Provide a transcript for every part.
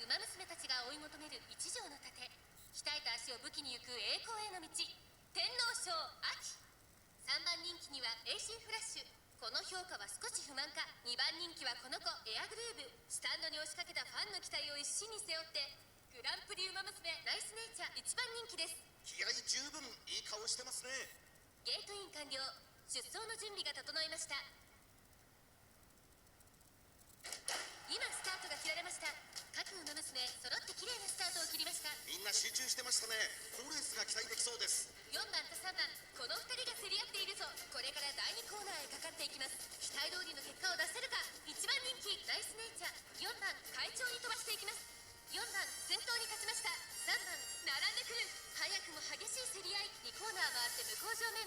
馬娘たちが追い求める一条の盾、鍛えた足を武器に行く栄光への道、天皇賞秋。3番人気には AC フラッシュ。この評価は少し不満か。2番人気はこの子エアグルーヴ。スタンドに押しかけたファンの期待を一身に背負ってグランプリ馬娘ナイスネイチャー1番人気です。気合十分いい顔してますね。ゲートイン完了。出走の準備が整いました。今スタートが切られました。各馬娘揃って綺麗なスタートを切りました。みんな集中してましたね。好レースが期待できそうです。4番と3番、この2人が競り合っているぞ。これから第2コーナーへかかっていきます。期待通りの結果を出せるか。1番人気ナイスネイチャー、4番快調に飛ばしていきます。4番先頭に立ちました。3番並んでくる。早くも激しい競り合い。2コーナー回って向こう正面。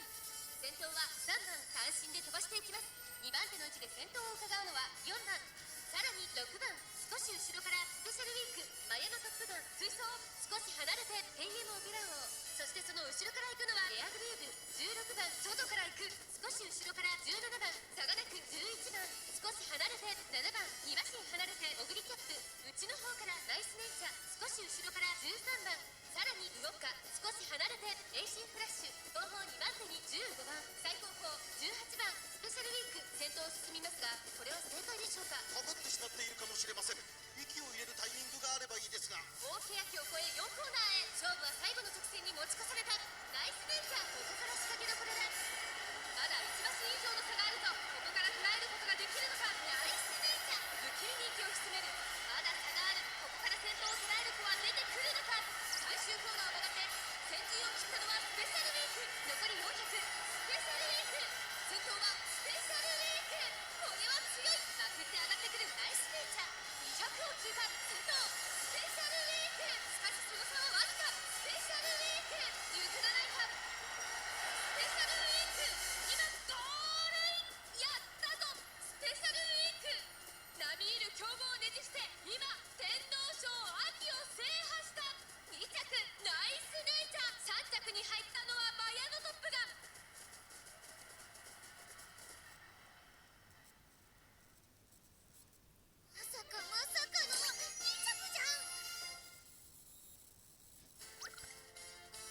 先頭は3番単身で飛ばしていきます。2番手の位置で先頭を伺うのは4番、さらに6番、少し後ろからスペシャルウィークマヤのトップガン追走。少し離れてテイエムオペラ王。そしてその後ろから行くのはエアグルーヴ。16番外から行く。少し後ろから17番サガネク。11番少し離れて7番2馬身離れてオグリキャップ。内の方からナイスネイチャー。少し後ろから13番さらにウォッカ。少し離れて AC フラッシュ。後方2番手に15番最後方18番スペシャルウィーク。先頭を進みますがこれは正解でしょうか。かかってしまっているかもしれません。息を入れるタイミングがあればいいですが。大欅を越え